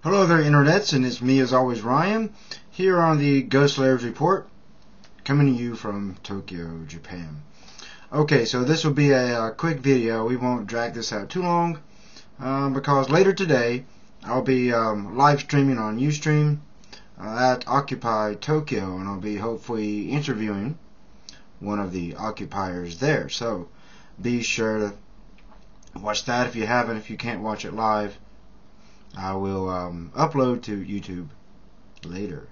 Hello there, internets, and it's me as always, Ryan, here on the Ghost Layers Report, coming to you from Tokyo, Japan. Okay, so this will be a quick video. We won't drag this out too long, because later today I'll be live streaming on Ustream at Occupy Tokyo, and I'll be hopefully interviewing one of the occupiers there. So be sure to watch that if you haven't. If you can't watch it live, I will upload to YouTube later.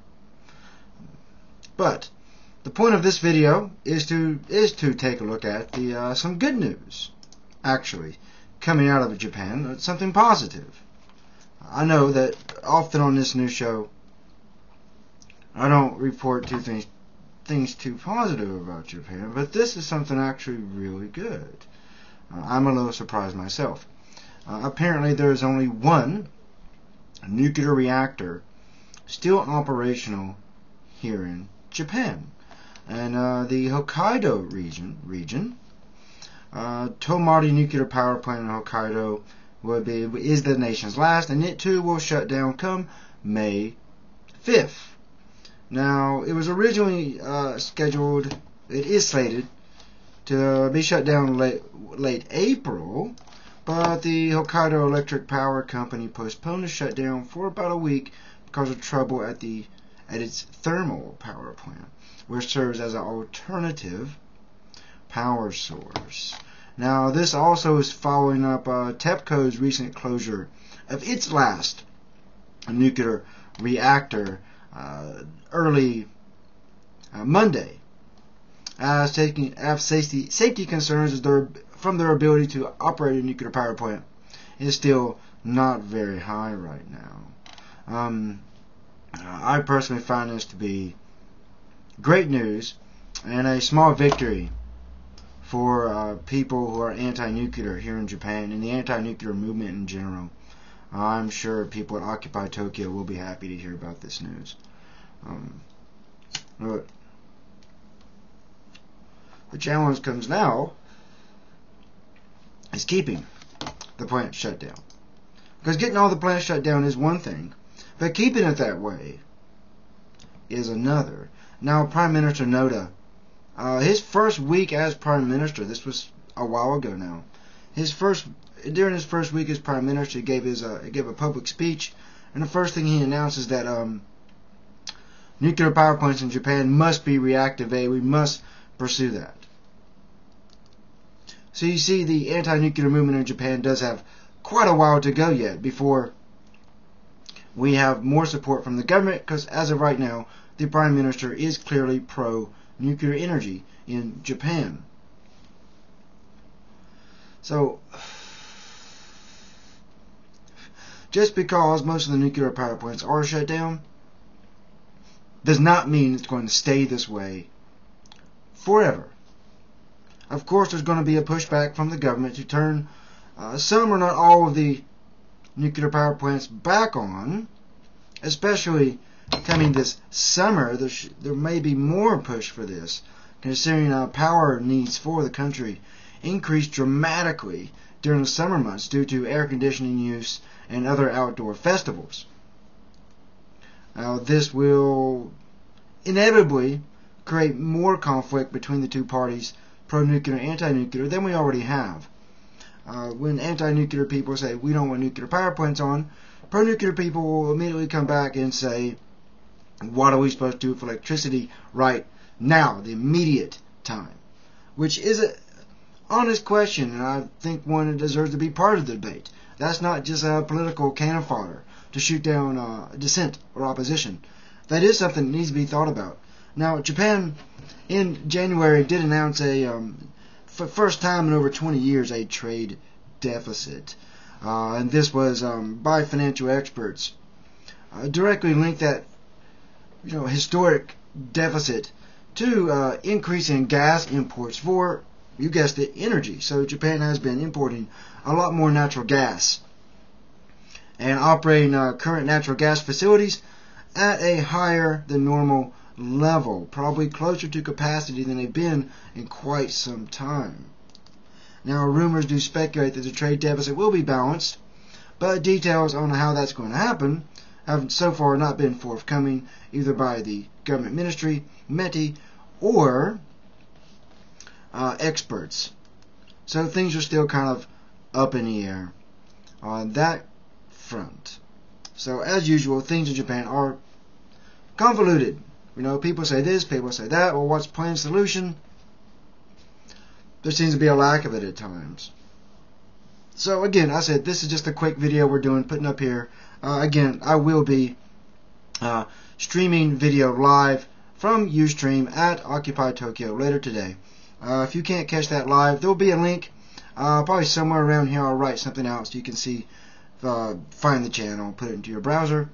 But the point of this video is to take a look at the some good news actually coming out of Japan. It's something positive. I know that often on this news show I don't report things too positive about Japan, but this is something actually really good. I'm a little surprised myself. Apparently there is only one nuclear reactor still operational here in Japan, and the Hokkaido region, Tomari nuclear power plant in Hokkaido is the nation's last, and it too will shut down come May 5th. Now, it was originally scheduled, it is slated to be shut down late April, but the Hokkaido Electric Power Company postponed the shutdown for about a week because of trouble at its thermal power plant, which serves as an alternative power source. Now, this also is following up TEPCO's recent closure of its last nuclear reactor early Monday, as safety concerns from their ability to operate a nuclear power plant is still not very high right now. I personally find this to be great news and a small victory for people who are anti-nuclear here in Japan and the anti-nuclear movement in general. I'm sure people at Occupy Tokyo will be happy to hear about this news. But the challenge comes now is keeping the plant shut down. Because getting all the plants shut down is one thing, but keeping it that way is another. Now, Prime Minister Noda, his first week as Prime Minister, this was a while ago now, during his first week as Prime Minister, he gave a public speech, and the first thing he announced is that nuclear power plants in Japan must be reactivated. We must pursue that. So you see, the anti-nuclear movement in Japan does have quite a while to go yet before we have more support from the government, because as of right now, the Prime Minister is clearly pro-nuclear energy in Japan. So, just because most of the nuclear power plants are shut down does not mean it's going to stay this way forever. Of course, there's going to be a pushback from the government to turn some or not all of the nuclear power plants back on, especially coming this summer. There may be more push for this, considering power needs for the country increase dramatically during the summer months due to air conditioning use and other outdoor festivals. Now, this will inevitably create more conflict between the two parties, pro-nuclear and anti-nuclear, than we already have. When anti-nuclear people say we don't want nuclear power plants on, pro-nuclear people will immediately come back and say, what are we supposed to do for electricity right now, the immediate time? Which is an honest question, and I think one that deserves to be part of the debate. That's not just a political cannon fodder to shoot down dissent or opposition. That is something that needs to be thought about. Now, Japan in January did announce for the first time in over 20 years, a trade deficit. And this was by financial experts. Directly linked that historic deficit to increase in gas imports for, you guessed it, energy. So Japan has been importing a lot more natural gas and operating current natural gas facilities at a higher than normal level, probably closer to capacity than they've been in quite some time. Now, rumors do speculate that the trade deficit will be balanced but details on how that's going to happen have so far not been forthcoming, either by the government ministry, METI, or experts. So things are still kind of up in the air on that front. So as usual, things in Japan are convoluted. You know, people say this, people say that. Well, what's the planned solution? There seems to be a lack of it at times. So again, I said this is just a quick video we're doing, putting up here. Again, I will be streaming video live from Ustream at Occupy Tokyo later today. If you can't catch that live, there will be a link probably somewhere around here. I'll write something out so you can see, find the channel, put it into your browser,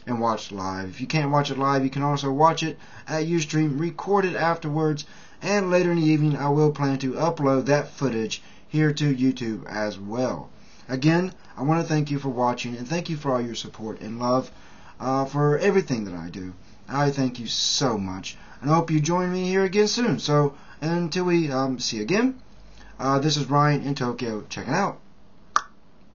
and watch live. If you can't watch it live, you can also watch it at Ustream, record it afterwards, and later in the evening I will plan to upload that footage here to YouTube as well. Again, I want to thank you for watching, and thank you for all your support and love for everything that I do. I thank you so much, and I hope you join me here again soon. So until we see you again, this is Ryan in Tokyo checking out.